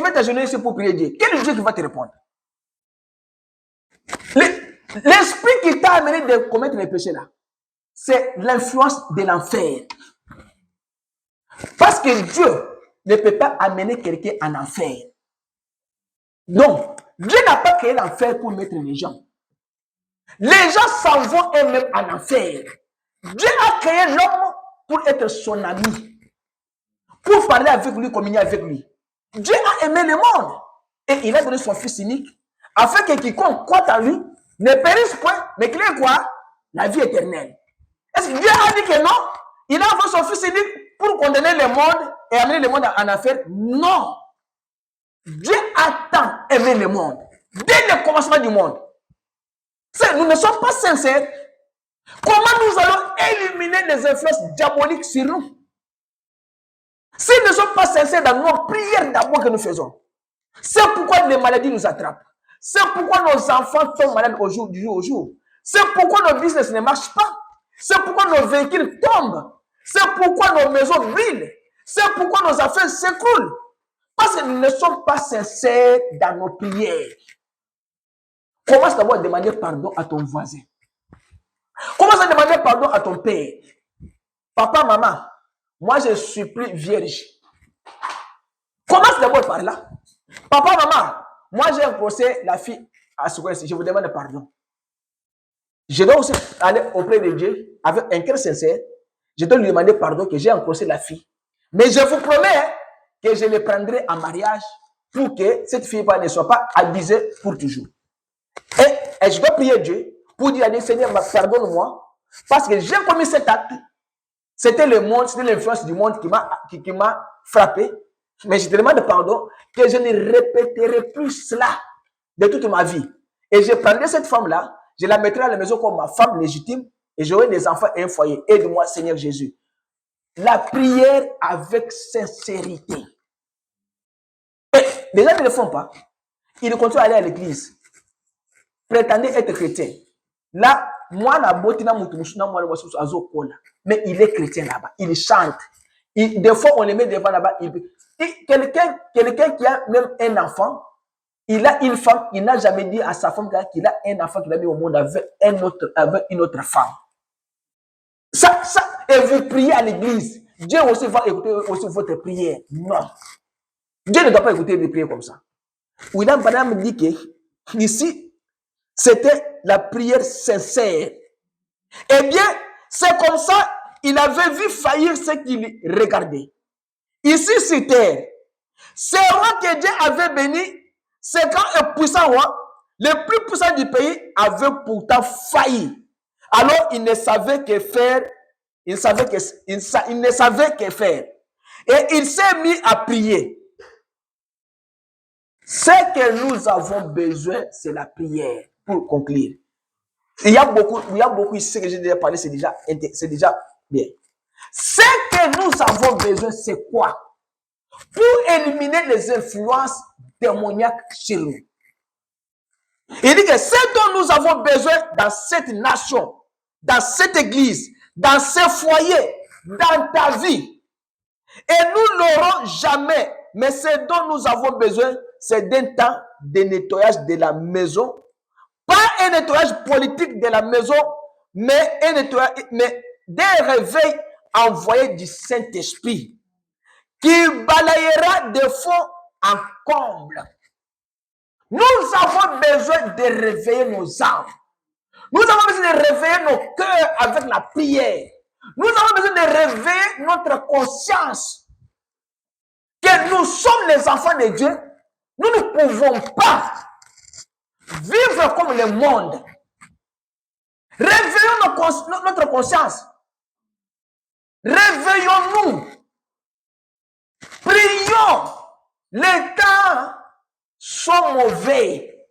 mets ta journée ici pour prier Dieu. Quel est Dieu qui va te répondre? L'esprit qui t'a amené de commettre les péchés là, c'est l'influence de l'enfer. Parce que Dieu ne peut pas amener quelqu'un en enfer. Donc, Dieu n'a pas créé l'enfer pour mettre les gens. Les gens s'en vont eux-mêmes en enfer. Dieu a créé l'homme pour être son ami, pour parler avec lui, communier avec lui. Dieu a aimé le monde et il a donné son fils unique afin que quiconque croit en lui ne périsse point, mais qu'il ait quoi? La vie éternelle. Est-ce que Dieu a dit que non? Il a envoyé son fils unique pour condamner le monde et amener le monde en affaire? Non. Dieu a tant aimé le monde dès le commencement du monde. Nous ne sommes pas sincères. Comment nous allons éliminer les influences diaboliques sur nous? Si nous ne sommes pas sincères dans nos prières d'abord que nous faisons, c'est pourquoi les maladies nous attrapent. C'est pourquoi nos enfants tombent malades du jour au jour. C'est pourquoi nos business ne marchent pas. C'est pourquoi nos véhicules tombent. C'est pourquoi nos maisons brûlent. C'est pourquoi nos affaires s'écroulent. Parce que nous ne sommes pas sincères dans nos prières. Commence d'abord à demander pardon à ton voisin. Commence à demander pardon à ton père. Papa, maman, moi je suis plus vierge. Commence d'abord par là. Papa, maman, moi j'ai un procès, la fille à ce je vous demande pardon. Je dois aussi aller auprès de Dieu avec un cœur sincère. Je dois lui demander pardon que j'ai un procès la fille. Mais je vous promets que je le prendrai en mariage pour que cette fille ne soit pas abusée pour toujours. Et je dois prier Dieu pour dire à Dieu, Seigneur, pardonne-moi, parce que j'ai commis cet acte. C'était le monde, c'était l'influence du monde qui m'a frappé. Mais je te demande pardon que je ne répéterai plus cela de toute ma vie. Et je prendrai cette femme-là, je la mettrai à la maison comme ma femme légitime et j'aurai des enfants et un foyer. Aide-moi, Seigneur Jésus. La prière avec sincérité. Et les gens ne le font pas. Ils continuent à aller à l'église. Prétendez être chrétien. Là, moi, mais il est chrétien là-bas. Il chante. Des fois, on les met devant là-bas. Quelqu'un qui a même un enfant, il a une femme, il n'a jamais dit à sa femme qu'il a un enfant qu'il a mis au monde avec une autre femme. Ça, et vous priez à l'église. Dieu aussi va écouter aussi votre prière. Non. Dieu ne doit pas écouter des prières comme ça. William Branham dit que ici, c'était la prière sincère. Eh bien, c'est comme ça, il avait vu faillir ce qu'il regardait. Ici, sur terre, c'est roi que Dieu avait béni, c'est quand un puissant roi, le plus puissant du pays, avait pourtant failli. Alors, il ne savait que faire. Il ne savait que faire. Et il s'est mis à prier. Ce que nous avons besoin, c'est la prière. Pour conclure. Il y a beaucoup ici, ce que j'ai déjà parlé, c'est déjà bien. Ce que nous avons besoin, c'est quoi? Pour éliminer les influences démoniaques chez nous. Il dit que ce dont nous avons besoin dans cette nation, dans cette église, dans ces foyers, dans ta vie, et nous n'aurons jamais, mais ce dont nous avons besoin, c'est d'un temps de nettoyage de la maison, pas un nettoyage politique de la maison, mais des réveils envoyés du Saint-Esprit qui balayera de fond en comble. Nous avons besoin de réveiller nos âmes. Nous avons besoin de réveiller nos cœurs avec la prière. Nous avons besoin de réveiller notre conscience que nous sommes les enfants de Dieu. Nous ne pouvons pas vivre comme le monde. Réveillons notre conscience. Réveillons-nous. Prions. Les temps sont mauvais.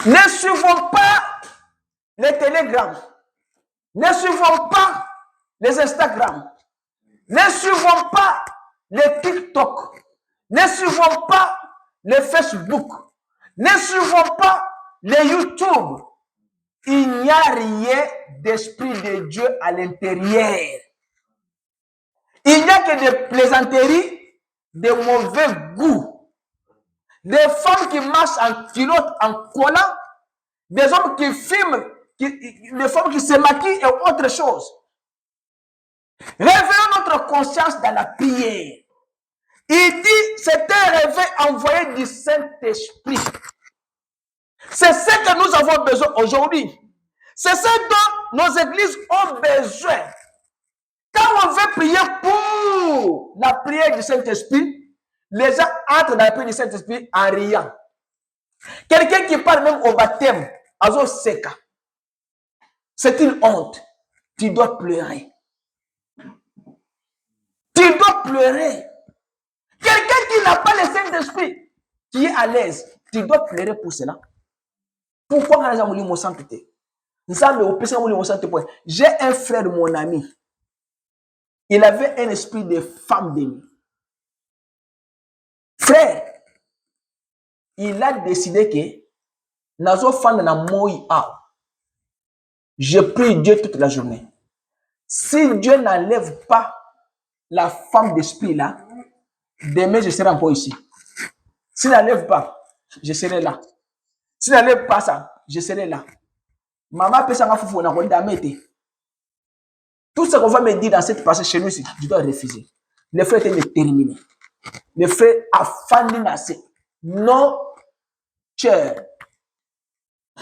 Ne suivons pas les télégrammes. Ne suivons pas les Instagram. Ne suivons pas les TikTok. Ne suivons pas les Facebook. Ne suivons pas les YouTube. Il n'y a rien d'esprit de Dieu à l'intérieur. Il n'y a que des plaisanteries. de mauvais goût, des femmes qui marchent en culotte, en collant, des hommes qui filment, des femmes qui se maquillent et autre chose. Réveillons notre conscience dans la prière. Il dit, c'est un réveil envoyé du Saint-Esprit. C'est ce que nous avons besoin aujourd'hui. C'est ce dont nos églises ont besoin. Quand on veut prier pour la prière du Saint-Esprit, les gens entrent dans la prière du Saint-Esprit en riant. Quelqu'un qui parle même au baptême, azo seka, c'est une honte. Tu dois pleurer. Tu dois pleurer. Quelqu'un qui n'a pas le Saint-Esprit, qui est à l'aise, tu dois pleurer pour cela. Pourquoi on a mon sainteté? J'ai un frère de mon ami. Il avait un esprit de femme d'aimer. Frère, il a décidé que nazo fan na moi je prie Dieu toute la journée. Si Dieu n'enlève pas la femme d'esprit là, demain je serai encore ici. S'il n'enlève pas, je serai là. S'il n'enlève pas ça, je serai là. Maman peut s'en foutre, on a tout ce qu'on va me dire dans cette passage chez nous, je dois refuser. Le frère était déterminé. Le frère a fandi nassé. Non, cher.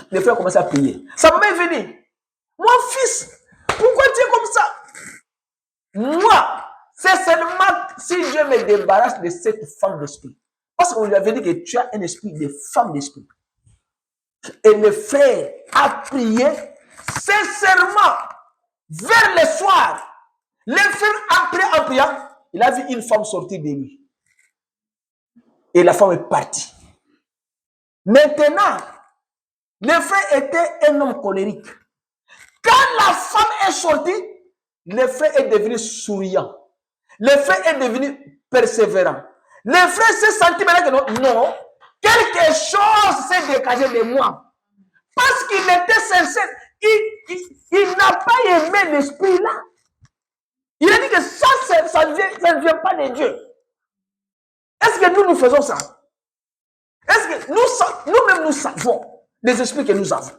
Le frère commence à prier. Ça m'est venu. Mon fils, pourquoi tu es comme ça? Moi, c'est seulement si Dieu me débarrasse de cette femme d'esprit. Parce qu'on lui avait dit que tu as un esprit de femme d'esprit. Et le frère a prié sincèrement vers le soir. Le frère, en priant, il a vu une femme sortir de lui. Et la femme est partie. Maintenant, le frère était un homme colérique. Quand la femme est sortie, le frère est devenu souriant. Le frère est devenu persévérant. Le frère s'est senti maintenant que non, quelque chose s'est dégagé de moi. Parce qu'il était sincère. Il n'a pas aimé l'esprit là. Il a dit que ça ne vient pas de Dieu. Est-ce que nous faisons ça? Est-ce que nous-mêmes nous savons les esprits que nous avons?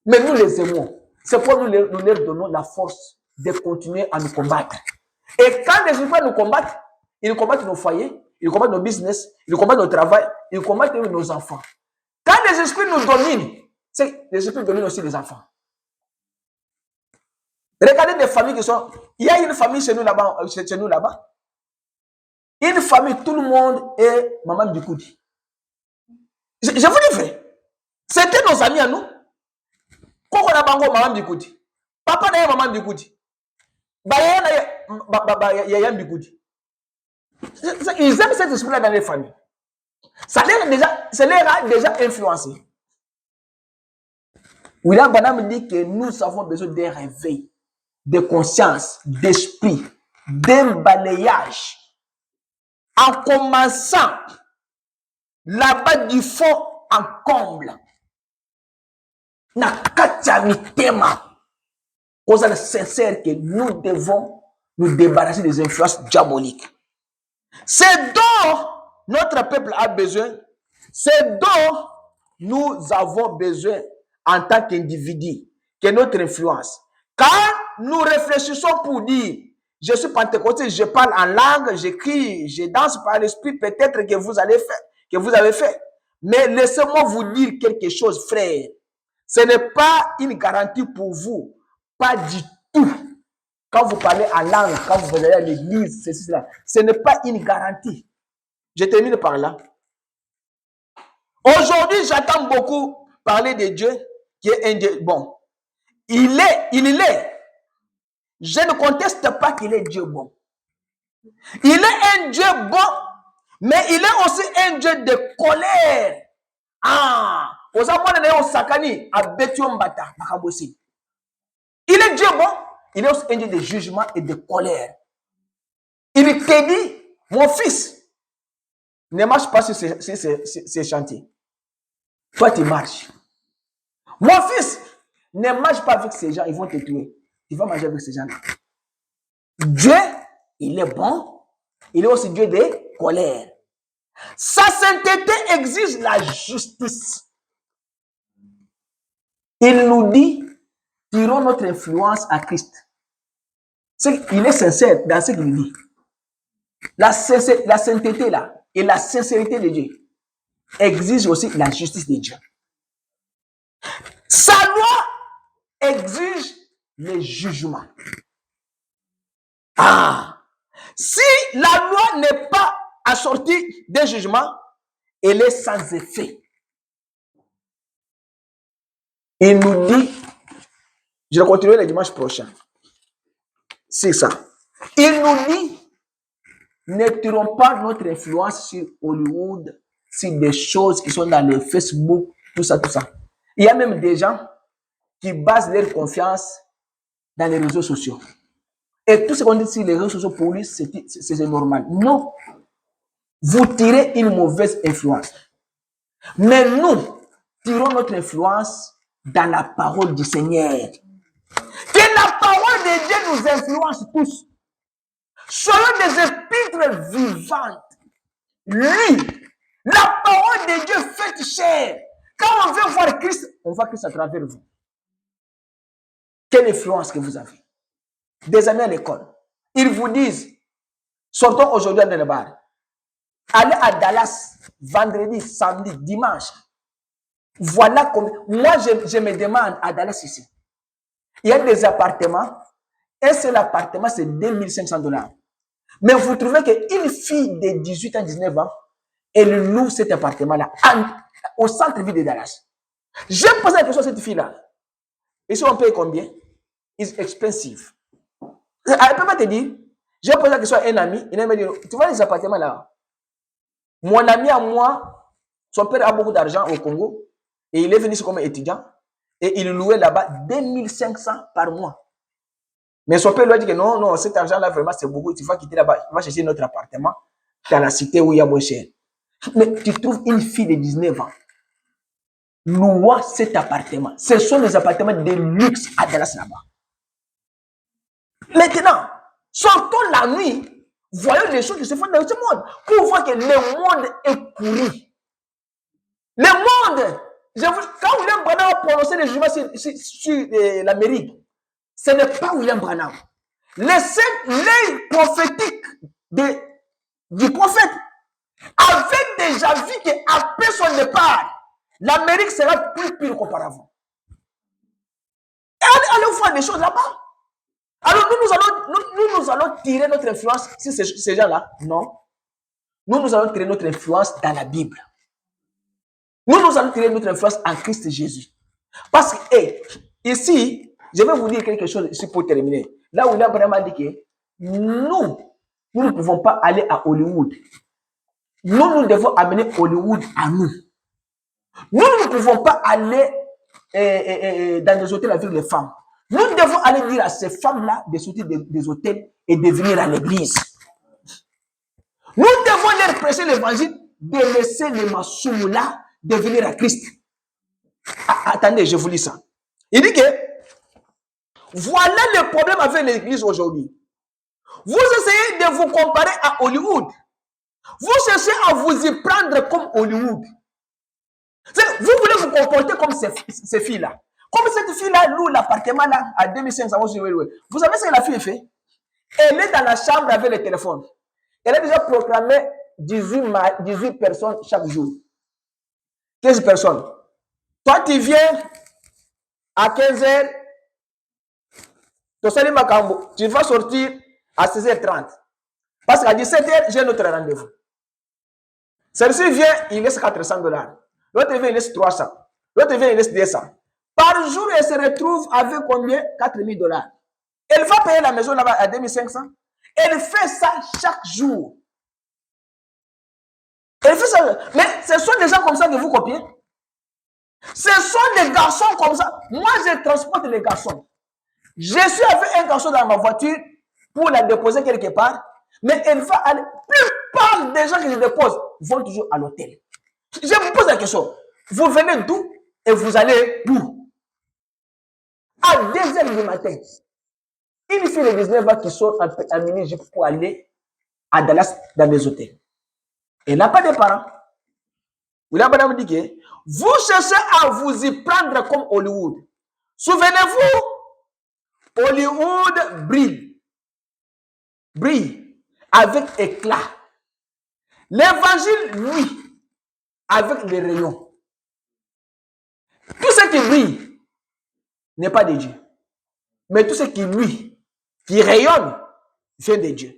Mais nous les aimons. C'est pourquoi nous leur donnons la force de continuer à nous combattre. Et quand les esprits nous combattent, ils combattent nos foyers, ils combattent nos business, ils combattent nos travail, ils combattent nos enfants. Quand les esprits nous dominent, les esprits dominent aussi les enfants. Regardez des familles qui sont... Il y a une famille chez nous là-bas. Une famille, tout le monde est Maman Bikoudi. Je vous dis vrai. C'était nos amis à nous. Quand on a bango Maman Bikoudi. Papa n'a pas Maman Bikoudi. Yaya Bikoudi. Ils aiment cet esprit-là dans les familles. Ça les a déjà influencés. William Branham dit que nous avons besoin d'un réveil, de conscience, d'esprit, d'un balayage. En commençant là-bas du fond en comble. Na katia mitema. Cause est sincère que nous devons nous débarrasser des influences diaboliques. C'est dont notre peuple a besoin. C'est dont nous avons besoin en tant qu'individu, que notre influence. Quand nous réfléchissons pour dire, je suis pentecôtiste, je parle en langue, j'écris, je danse par l'esprit, peut-être que vous avez fait. Mais laissez-moi vous dire quelque chose, frère. Ce n'est pas une garantie pour vous. Pas du tout. Quand vous parlez en langue, quand vous allez à l'église, ceci, cela, ce n'est pas une garantie. Je termine par là. Aujourd'hui, j'entends beaucoup parler de Dieu qui est un Dieu bon. Il est. Je ne conteste pas qu'il est Dieu bon. Il est un Dieu bon, mais il est aussi un Dieu de colère. Il est Dieu bon, il est aussi un Dieu de jugement et de colère. Il te dit, mon fils, ne marche pas sur ces chantiers. Toi, tu marches. Mon fils, ne marche pas avec ces gens, ils vont te tuer. Tu vas manger avec ces gens-là. Dieu, il est bon, Il est aussi Dieu de colère. Sa sainteté exige la justice. Il nous dit, tirons notre influence à Christ. Il est sincère dans ce qu'il dit. La sainteté là et la sincérité de Dieu exige aussi la justice de Dieu. Sa loi exige le jugement. Si la loi n'est pas assortie d'un jugement, elle est sans effet. Il nous dit, je vais continuer le dimanche prochain. C'est ça. Il nous dit, ne tirons pas notre influence sur Hollywood, sur des choses qui sont dans le Facebook, tout ça, tout ça. Il y a même des gens qui basent leur confiance dans les réseaux sociaux. Et tout ce qu'on dit sur les réseaux sociaux, pour lui, c'est normal. Non. Vous tirez une mauvaise influence. Mais nous tirons notre influence dans la parole du Seigneur. Que la parole de Dieu nous influence tous. Soyons des épîtres vivantes. Lui, la parole de Dieu faite chair. Quand on veut voir Christ, on voit Christ à travers vous. Quelle influence que vous avez? Des amis à l'école, ils vous disent, sortons aujourd'hui dans le bar. Allez à Dallas, vendredi, samedi, dimanche. Voilà combien. Moi, je me demande à Dallas ici. Il y a des appartements. Un seul appartement, c'est $2500. Mais vous trouvez qu'une fille de 18 ans, 19 ans, elle loue cet appartement-là au centre-ville de Dallas. J'ai posé la question à cette fille-là. Et si on paye combien? It's expensive. Elle ne peut pas te dire. J'ai posé la question à un ami. Il m'a dit, tu vois les appartements là? Mon ami à moi, son père a beaucoup d'argent au Congo. Et il est venu comme étudiant. Et il louait là-bas 2500 par mois. Mais son père lui a dit que non, cet argent-là, vraiment, c'est beaucoup. Tu vas quitter là-bas, tu vas chercher notre appartement dans la cité où il y a moins cher. Mais tu trouves une fille de 19 ans, loue cet appartement. Ce sont des appartements de luxe à Dallas là-bas. Maintenant, sortons la nuit, voyons les choses qui se font dans ce monde, pour voir que le monde est pourri. Le monde, quand William Branham a prononcé le jugement sur l'Amérique, ce n'est pas William Branham. L'œil prophétique du prophète avait déjà vu qu'après son départ, l'Amérique sera plus pire qu'auparavant. Et allez voir des choses là-bas. Alors nous allons tirer notre influence sur ces gens-là. Non. Nous allons tirer notre influence dans la Bible. Nous allons tirer notre influence en Christ Jésus. Parce que, ici, je vais vous dire quelque chose ici pour terminer. Là où il a vraiment dit que nous ne pouvons pas aller à Hollywood. Nous devons amener Hollywood à nous. Nous ne pouvons pas aller dans des hôtels avec les femmes. Nous devons aller dire à ces femmes-là de sortir des hôtels et de venir à l'église. Nous devons leur prêcher l'évangile, de laisser les massous-là de venir à Christ. Attendez, je vous lis ça. Il dit que voilà le problème avec l'église aujourd'hui. Vous essayez de vous comparer à Hollywood. Vous cherchez à vous y prendre comme Hollywood. Vous voulez vous comporter comme ces filles-là. Comme cette fille-là loue l'appartement là à 2500 euros. Vous savez ce que la fille fait? Elle est dans la chambre avec le téléphone. Elle a déjà proclamé 18 personnes chaque jour. 15 personnes. Toi, tu viens à 15h. Tu vas sortir à 16h30. Parce qu'à 17h, j'ai notre rendez-vous. Celle-ci vient, il laisse $400. L'autre vient, il laisse 300. L'autre vient, il laisse 200. Par jour, elle se retrouve avec combien? $4000. Elle va payer la maison là-bas à 2500. Elle fait ça chaque jour. Elle fait ça. Mais ce sont des gens comme ça que vous copiez. Ce sont des garçons comme ça. Moi, je transporte les garçons. Je suis avec un garçon dans ma voiture pour la déposer quelque part. Mais elle va aller. La plupart des gens qui se déposent vont toujours à l'hôtel. Je vous pose la question. Vous venez d'où et vous allez d'où? À 2h du matin. Une fille de 19 ans qui sort à minuit pour aller à Dallas dans des hôtels. Elle n'a pas de parents. William Branham dit que vous cherchez à vous y prendre comme Hollywood. Souvenez-vous, Hollywood brille avec éclat. L'évangile, lui, avec les rayons. Tout ce qui brille n'est pas de Dieu. Mais tout ce qui lui, qui rayonne, vient de Dieu.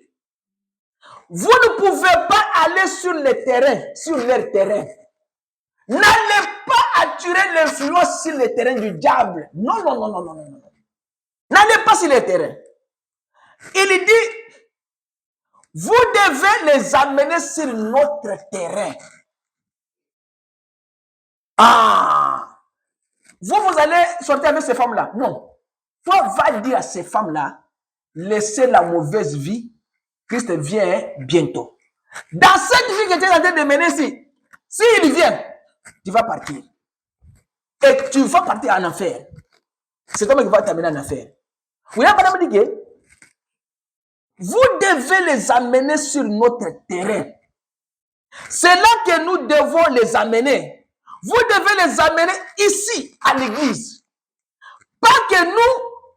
Vous ne pouvez pas aller sur le terrain, sur leur terrain. N'allez pas attirer l'influence sur le terrain du diable. Non, non, non, non, non, non, non. N'allez pas sur le terrain. Il dit, vous devez les amener sur notre terrain. Ah! Vous allez sortir avec ces femmes-là. Non. Toi, va dire à ces femmes-là, laissez la mauvaise vie. Christ vient bientôt. Dans cette vie que tu es en train de mener ici, s'il vient, tu vas partir. Et tu vas partir en enfer. C'est toi qui va t'amener en enfer. Oui, madame dit que vous devez les amener sur notre terrain. C'est là que nous devons les amener. Vous devez les amener ici, à l'église. Pas que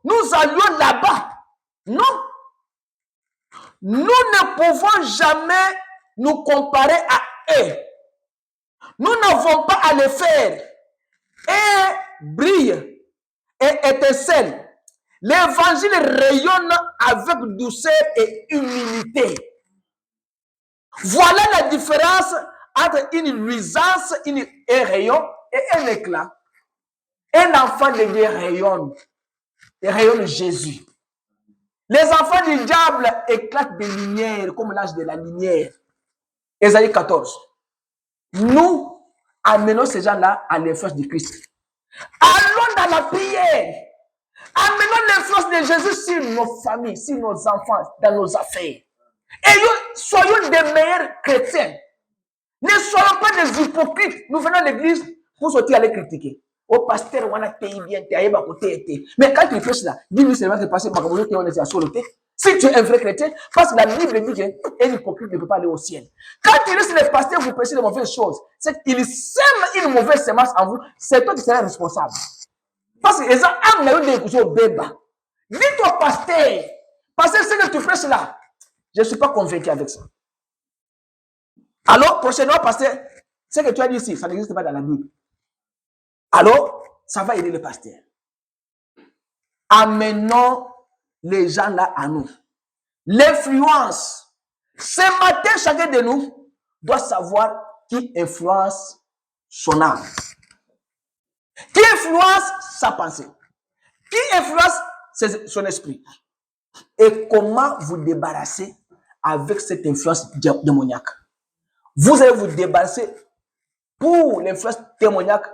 nous allions là-bas. Non. Nous ne pouvons jamais nous comparer à eux. Nous n'avons pas à le faire. Et brille et étincelle. L'évangile rayonne avec douceur et humilité. Voilà la différence entre une luisance, un rayon et un éclat. Un enfant de Dieu rayonne. Il rayonne Jésus. Les enfants du diable éclatent des lumières comme l'âge de la lumière. Ésaïe 14. Nous amenons ces gens-là à l'influence du Christ. Allons dans la prière. Amenons l'influence de Jésus sur nos familles, sur nos enfants, dans nos affaires. Et soyons des meilleurs chrétiens. Ne soyons pas des hypocrites. Nous venons à l'église pour sortir aller critiquer. Au pasteur, on a payé bien, mais quand tu fais cela, dis-lui seulement que le pasteur, on est à soloté. Si tu es un vrai chrétien, parce que la Bible dit qu'un hypocrite ne peut pas aller au ciel. Quand tu laisses les pasteurs vous prêcher de mauvaises choses, c'est qu'ils sèment une mauvaise semence en vous, c'est toi qui seras responsable. Parce que les gens aiment des coups au béba. Dis-toi, pasteur, c'est que tu prêches là. Je ne suis pas convaincu avec ça. Alors, prochainement, pasteur, ce que tu as dit ici, ça n'existe pas dans la Bible. Alors, ça va aider le pasteur. Amenons les gens là à nous. L'influence. Ce matin, chacun de nous doit savoir qui influence son âme. Qui influence sa pensée. Qui influence son esprit. Et comment vous débarrasser avec cette influence démoniaque. Vous allez vous débarrasser pour l'influence démoniaque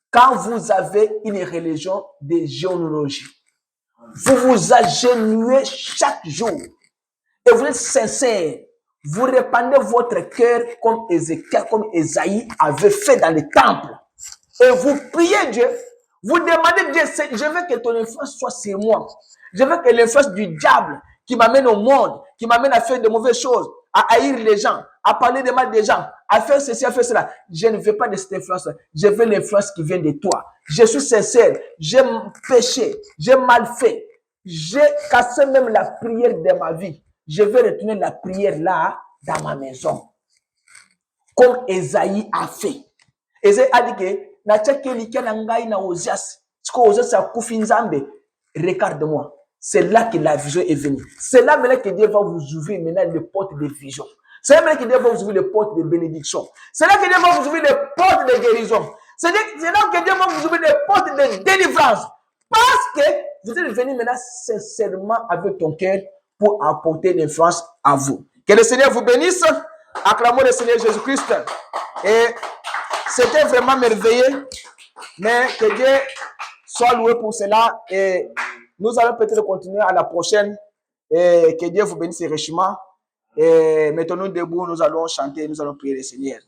quand vous avez une religion de généalogie. Vous vous agenouillez chaque jour et vous êtes sincère. Vous répandez votre cœur comme Ézéchiel, comme Esaïe avait fait dans le temple. Et vous priez Dieu. Vous demandez Dieu, je veux que ton influence soit sur moi. Je veux que l'influence du diable qui m'amène au monde, qui m'amène à faire de mauvaises choses, à haïr les gens, à parler de mal des gens, à faire ceci, à faire cela. Je ne veux pas de cette influence. Je veux l'influence qui vient de toi. Je suis sincère. J'ai péché. J'ai mal fait. J'ai cassé même la prière de ma vie. Je vais retourner la prière là, dans ma maison. Comme Esaïe a fait. Esaïe a dit que regarde-moi. C'est là que la vision est venue. C'est là maintenant que Dieu va vous ouvrir maintenant les portes de vision. C'est là que Dieu va vous ouvrir les portes de bénédiction. C'est là que Dieu va vous ouvrir les portes de guérison. C'est là que Dieu va vous ouvrir les portes de délivrance. Parce que vous êtes venu maintenant sincèrement avec ton cœur pour apporter l'influence à vous. Que le Seigneur vous bénisse. Acclamons le Seigneur Jésus-Christ. Et c'était vraiment merveilleux. Mais que Dieu soit loué pour cela. Et nous allons peut-être continuer à la prochaine. Et que Dieu vous bénisse richement. Et mettons-nous debout, nous allons chanter, nous allons prier le Seigneur.